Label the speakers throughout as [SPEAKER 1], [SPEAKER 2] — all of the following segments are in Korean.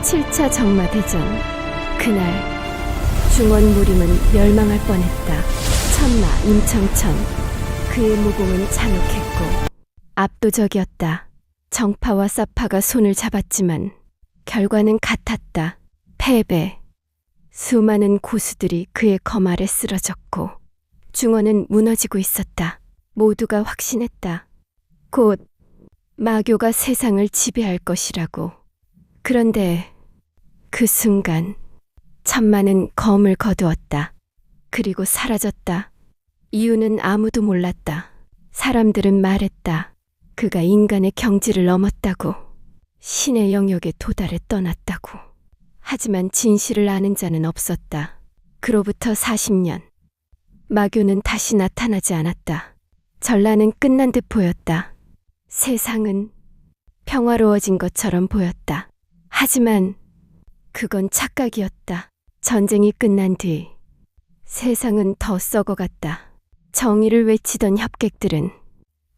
[SPEAKER 1] 7차 정마대전. 그날 중원무림은 멸망할 뻔했다. 천마 임청천. 그의 무공은 잔혹했고 압도적이었다. 정파와 사파가 손을 잡았지만 결과는 같았다. 패배. 수많은 고수들이 그의 검 아래 쓰러졌고 중원은 무너지고 있었다. 모두가 확신했다. 곧 마교가 세상을 지배할 것이라고. 그런데 그 순간 천마는 검을 거두었다. 그리고 사라졌다. 이유는 아무도 몰랐다. 사람들은 말했다. 그가 인간의 경지를 넘었다고. 신의 영역에 도달해 떠났다고. 하지만 진실을 아는 자는 없었다. 그로부터 40년. 마교는 다시 나타나지 않았다. 전란은 끝난 듯 보였다. 세상은 평화로워진 것처럼 보였다. 하지만 그건 착각이었다. 전쟁이 끝난 뒤 세상은 더 썩어갔다. 정의를 외치던 협객들은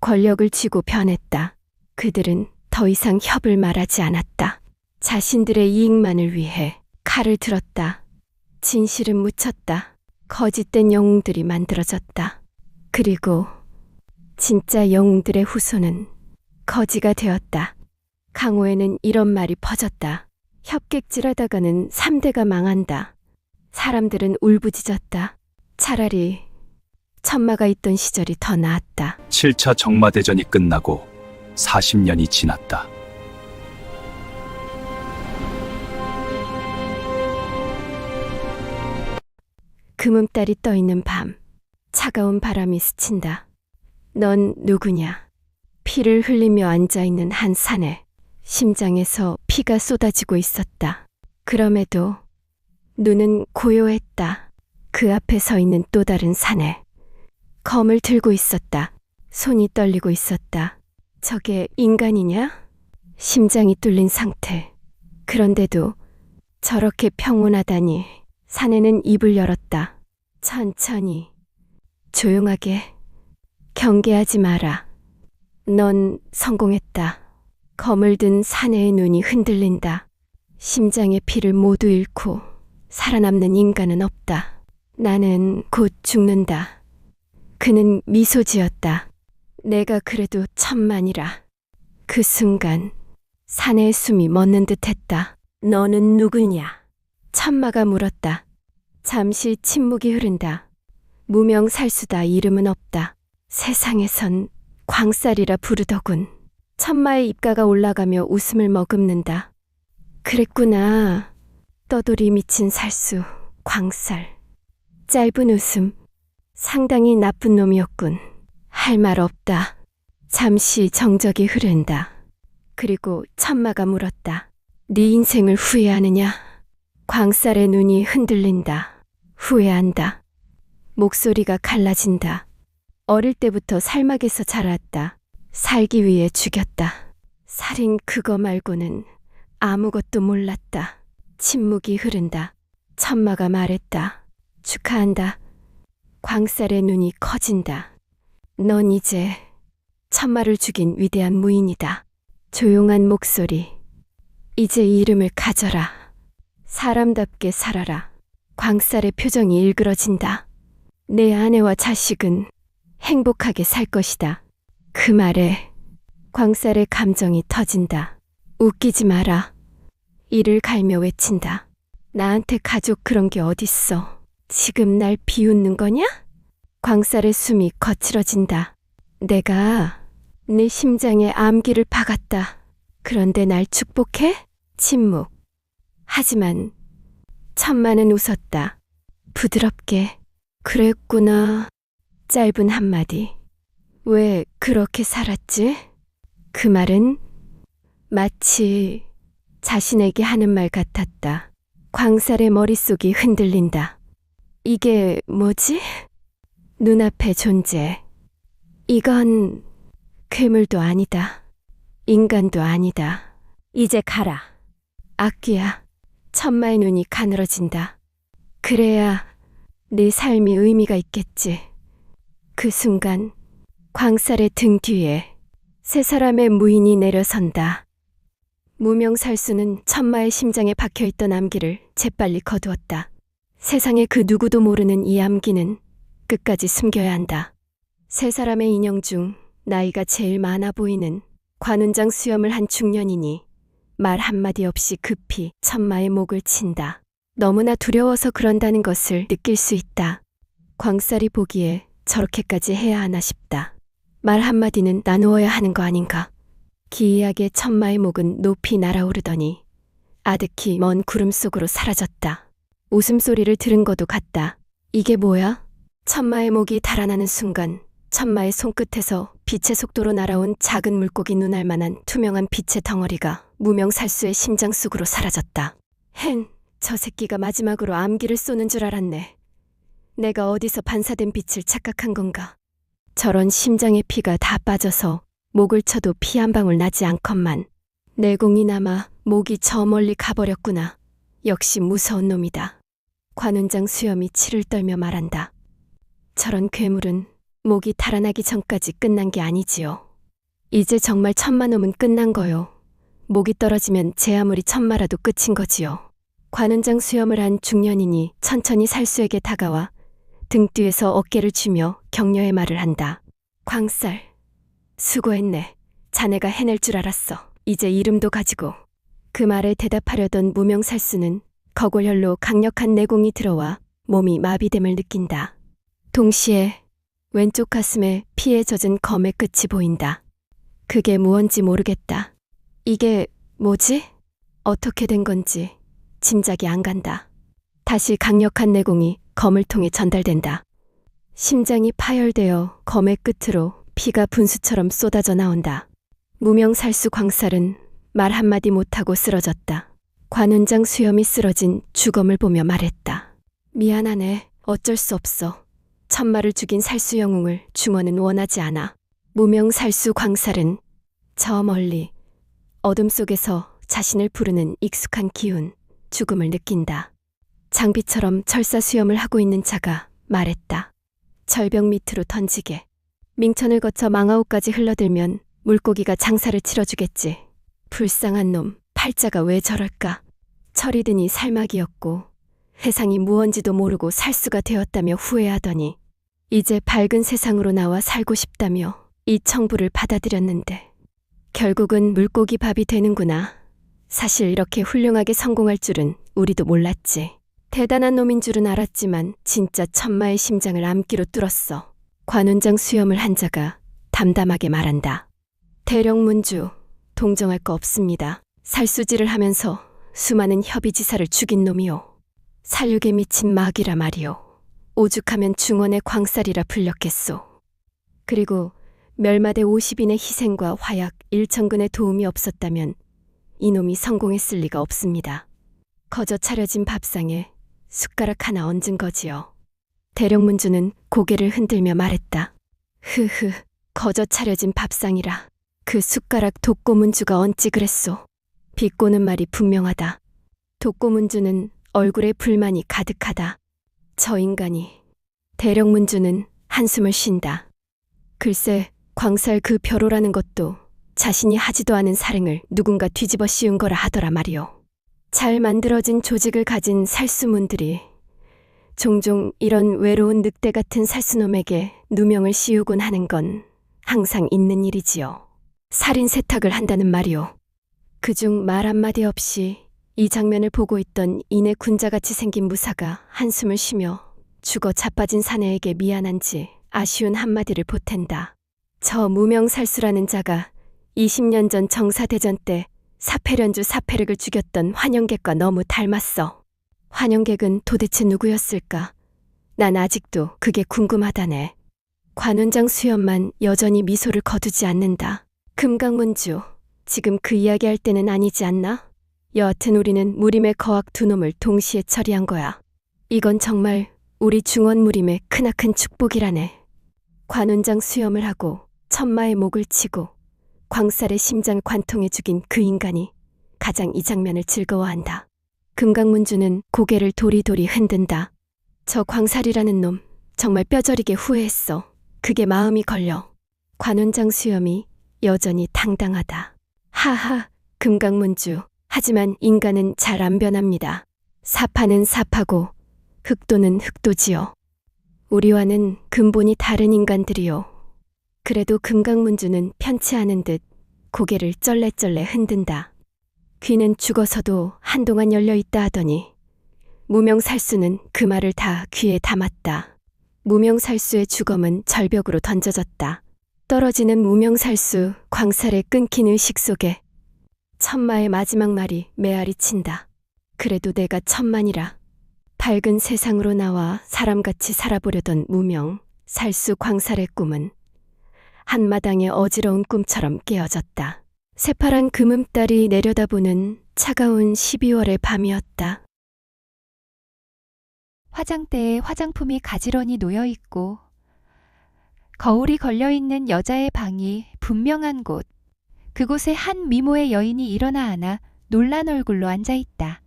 [SPEAKER 1] 권력을 쥐고 변했다. 그들은 더 이상 협을 말하지 않았다. 자신들의 이익만을 위해 칼을 들었다. 진실은 묻혔다. 거짓된 영웅들이 만들어졌다. 그리고 진짜 영웅들의 후손은 거지가 되었다. 강호에는 이런 말이 퍼졌다. 협객질하다가는 3대가 망한다. 사람들은 울부짖었다. 차라리 천마가 있던 시절이 더 나았다.
[SPEAKER 2] 7차 정마대전이 끝나고 40년이 지났다.
[SPEAKER 1] 금음달이 떠있는 밤, 차가운 바람이 스친다. 넌 누구냐? 피를 흘리며 앉아있는 한 산에 심장에서 피가 쏟아지고 있었다. 그럼에도 눈은 고요했다. 그 앞에 서 있는 또 다른 산에 검을 들고 있었다. 손이 떨리고 있었다. 저게 인간이냐? 심장이 뚫린 상태. 그런데도 저렇게 평온하다니. 사내는 입을 열었다. 천천히, 조용하게. 경계하지 마라. 넌 성공했다. 검을 든 사내의 눈이 흔들린다. 심장의 피를 모두 잃고 살아남는 인간은 없다. 나는 곧 죽는다. 그는 미소 지었다. 내가 그래도 천만이라. 그 순간 사내의 숨이 멎는 듯했다. 너는 누구냐? 천마가 물었다. 잠시 침묵이 흐른다. 무명살수다. 이름은 없다. 세상에선 광살이라 부르더군. 천마의 입가가 올라가며 웃음을 머금는다. 그랬구나. 떠돌이 미친 살수, 광살. 짧은 웃음. 상당히 나쁜 놈이었군. 할 말 없다. 잠시 정적이 흐른다. 그리고 천마가 물었다. 네 인생을 후회하느냐? 광살의 눈이 흔들린다. 후회한다. 목소리가 갈라진다. 어릴 때부터 살막에서 자랐다. 살기 위해 죽였다. 살인 그거 말고는 아무것도 몰랐다. 침묵이 흐른다. 천마가 말했다. 축하한다. 광살의 눈이 커진다. 넌 이제 천마를 죽인 위대한 무인이다. 조용한 목소리. 이제 이름을 가져라. 사람답게 살아라. 광살의 표정이 일그러진다. 내 아내와 자식은 행복하게 살 것이다. 그 말에 광살의 감정이 터진다. 웃기지 마라. 이를 갈며 외친다. 나한테 가족 그런 게 어딨어. 지금 날 비웃는 거냐? 광살의 숨이 거칠어진다. 내가 내 심장에 암기를 박았다. 그런데 날 축복해? 침묵. 하지만 천마는 웃었다. 부드럽게. 그랬구나. 짧은 한마디. 왜 그렇게 살았지? 그 말은 마치 자신에게 하는 말 같았다. 광살의 머릿속이 흔들린다. 이게 뭐지? 눈앞의 존재. 이건 괴물도 아니다. 인간도 아니다. 이제 가라. 악귀야. 천마의 눈이 가늘어진다. 그래야 네 삶이 의미가 있겠지. 그 순간 광살의 등 뒤에 세 사람의 무인이 내려선다. 무명살수는 천마의 심장에 박혀있던 암기를 재빨리 거두었다. 세상에 그 누구도 모르는 이 암기는 끝까지 숨겨야 한다. 세 사람의 인형 중 나이가 제일 많아 보이는 관운장 수염을 한 중년이니 말 한마디 없이 급히 천마의 목을 친다. 너무나 두려워서 그런다는 것을 느낄 수 있다. 광살이 보기에 저렇게까지 해야 하나 싶다. 말 한마디는 나누어야 하는 거 아닌가. 기이하게 천마의 목은 높이 날아오르더니 아득히 먼 구름 속으로 사라졌다. 웃음소리를 들은 것도 같다. 이게 뭐야? 천마의 목이 달아나는 순간 천마의 손끝에서 빛의 속도로 날아온 작은 물고기 눈알 만한 투명한 빛의 덩어리가 무명살수의 심장 속으로 사라졌다. 헨, 저 새끼가 마지막으로 암기를 쏘는 줄 알았네. 내가 어디서 반사된 빛을 착각한 건가? 저런 심장의 피가 다 빠져서 목을 쳐도 피 한 방울 나지 않건만 내공이 남아 목이 저 멀리 가버렸구나. 역시 무서운 놈이다. 관운장 수염이 치를 떨며 말한다. 저런 괴물은 목이 달아나기 전까지 끝난 게 아니지요. 이제 정말 천마놈은 끝난 거요. 목이 떨어지면 제 아무리 천마라도 끝인 거지요. 관운장 수염을 한 중년인이 천천히 살수에게 다가와 등 뒤에서 어깨를 쥐며 격려의 말을 한다. 광살, 수고했네. 자네가 해낼 줄 알았어. 이제 이름도 가지고. 그 말에 대답하려던 무명살수는 거골혈로 강력한 내공이 들어와 몸이 마비됨을 느낀다. 동시에 왼쪽 가슴에 피에 젖은 검의 끝이 보인다. 그게 무언지 모르겠다. 이게 뭐지? 어떻게 된 건지 짐작이 안 간다. 다시 강력한 내공이 검을 통해 전달된다. 심장이 파열되어 검의 끝으로 피가 분수처럼 쏟아져 나온다. 무명살수 광살은 말 한마디 못하고 쓰러졌다. 관운장 수염이 쓰러진 주검을 보며 말했다. 미안하네. 어쩔 수 없어. 천마를 죽인 살수 영웅을 중원은 원하지 않아. 무명살수 광살은 저 멀리 어둠 속에서 자신을 부르는 익숙한 기운, 죽음을 느낀다. 장비처럼 철사 수염을 하고 있는 자가 말했다. 절벽 밑으로 던지게. 민천을 거쳐 망아우까지 흘러들면 물고기가 장사를 치러주겠지. 불쌍한 놈, 팔자가 왜 저럴까? 철이 드니 살막이었고 세상이 무언지도 모르고 살수가 되었다며 후회하더니 이제 밝은 세상으로 나와 살고 싶다며 이 청부를 받아들였는데 결국은 물고기 밥이 되는구나. 사실 이렇게 훌륭하게 성공할 줄은 우리도 몰랐지. 대단한 놈인 줄은 알았지만 진짜 천마의 심장을 암기로 뚫었어. 관운장 수염을 한 자가 담담하게 말한다. 대령문주, 동정할 거 없습니다. 살수질을 하면서 수많은 협의지사를 죽인 놈이요. 살육에 미친 마귀라 말이요. 오죽하면 중원의 광살이라 불렸겠소. 그리고 멸마대 50인의 희생과 화약 1천근의 도움이 없었다면 이놈이 성공했을 리가 없습니다. 거저 차려진 밥상에 숟가락 하나 얹은 거지요. 대령문주는 고개를 흔들며 말했다. 흐흐, 거저 차려진 밥상이라. 그 숟가락 독고문주가 얹지 그랬소. 비꼬는 말이 분명하다. 독고문주는 얼굴에 불만이 가득하다. 저 인간이. 대령문주는 한숨을 쉰다. 글쎄, 광살 그 벼로라는 것도 자신이 하지도 않은 살행을 누군가 뒤집어 씌운 거라 하더라 말이오. 잘 만들어진 조직을 가진 살수문들이 종종 이런 외로운 늑대 같은 살수놈에게 누명을 씌우곤 하는 건 항상 있는 일이지요. 살인 세탁을 한다는 말이오. 그중 말 한마디 없이 이 장면을 보고 있던 이내 군자같이 생긴 무사가 한숨을 쉬며 죽어 자빠진 사내에게 미안한지 아쉬운 한마디를 보탠다. 저 무명살수라는 자가 20년 전 정사대전 때 사패련주 사패륵을 죽였던 환영객과 너무 닮았어. 환영객은 도대체 누구였을까? 난 아직도 그게 궁금하다네. 관운장 수염만 여전히 미소를 거두지 않는다. 금강문주, 지금 그 이야기할 때는 아니지 않나? 여하튼 우리는 무림의 거악 두 놈을 동시에 처리한 거야. 이건 정말 우리 중원 무림의 크나큰 축복이라네. 관운장 수염을 하고 천마의 목을 치고 광살의 심장을 관통해 죽인 그 인간이 가장 이 장면을 즐거워한다. 금강문주는 고개를 도리도리 흔든다. 저 광살이라는 놈 정말 뼈저리게 후회했어. 그게 마음이 걸려. 관운장 수염이 여전히 당당하다. 하하, 금강문주. 하지만 인간은 잘 안 변합니다. 사파는 사파고 흑도는 흑도지요. 우리와는 근본이 다른 인간들이요. 그래도 금강문주는 편치 않은 듯 고개를 쩔레쩔레 흔든다. 귀는 죽어서도 한동안 열려있다 하더니 무명살수는 그 말을 다 귀에 담았다. 무명살수의 주검은 절벽으로 던져졌다. 떨어지는 무명살수 광살에 끊긴 의식 속에 천마의 마지막 말이 메아리 친다. 그래도 내가 천만이라. 밝은 세상으로 나와 사람같이 살아보려던 무명, 살수 광살의 꿈은 한마당의 어지러운 꿈처럼 깨어졌다. 새파란 금음달이 내려다보는 차가운 12월의 밤이었다.
[SPEAKER 3] 화장대에 화장품이 가지런히 놓여 있고 거울이 걸려있는 여자의 방이 분명한 곳. 그곳에 한 미모의 여인이 일어나 앉아 놀란 얼굴로 앉아있다.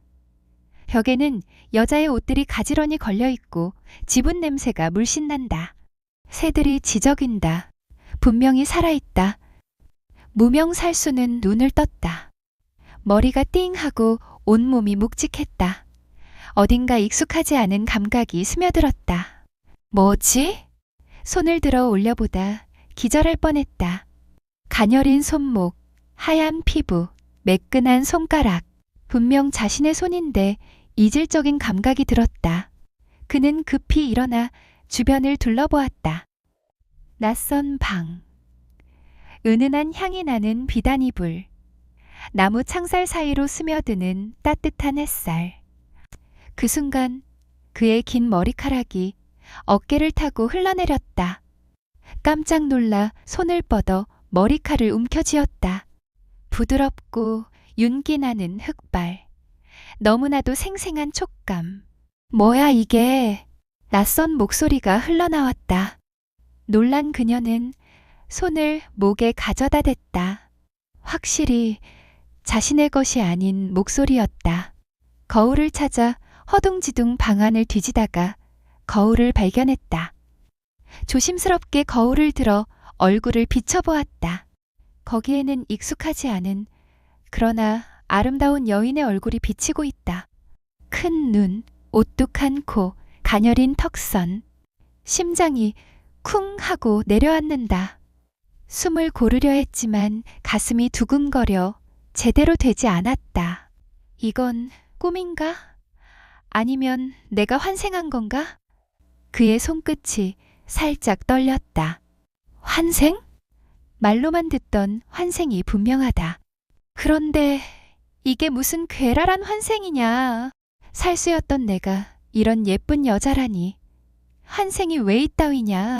[SPEAKER 3] 벽에는 여자의 옷들이 가지런히 걸려있고 지분 냄새가 물씬 난다. 새들이 지저긴다. 분명히 살아있다. 무명살수는 눈을 떴다. 머리가 띵하고 온몸이 묵직했다. 어딘가 익숙하지 않은 감각이 스며들었다. 뭐지? 손을 들어 올려보다 기절할 뻔했다. 가녀린 손목, 하얀 피부, 매끈한 손가락. 분명 자신의 손인데 이질적인 감각이 들었다. 그는 급히 일어나 주변을 둘러보았다. 낯선 방. 은은한 향이 나는 비단이불. 나무 창살 사이로 스며드는 따뜻한 햇살. 그 순간 그의 긴 머리카락이 어깨를 타고 흘러내렸다. 깜짝 놀라 손을 뻗어 머리칼을 움켜쥐었다. 부드럽고 윤기 나는 흑발. 너무나도 생생한 촉감. 뭐야 이게? 낯선 목소리가 흘러나왔다. 놀란 그녀는 손을 목에 가져다 댔다. 확실히 자신의 것이 아닌 목소리였다. 거울을 찾아 허둥지둥 방 안을 뒤지다가 거울을 발견했다. 조심스럽게 거울을 들어 얼굴을 비춰보았다. 거기에는 익숙하지 않은 그러나 아름다운 여인의 얼굴이 비치고 있다. 큰 눈, 오뚝한 코, 가녀린 턱선. 심장이 쿵 하고 내려앉는다. 숨을 고르려 했지만 가슴이 두근거려 제대로 되지 않았다. 이건 꿈인가? 아니면 내가 환생한 건가? 그의 손끝이 살짝 떨렸다. 환생? 말로만 듣던 환생이 분명하다. 그런데 이게 무슨 괴랄한 환생이냐. 살수였던 내가 이런 예쁜 여자라니. 환생이 왜 있다위냐.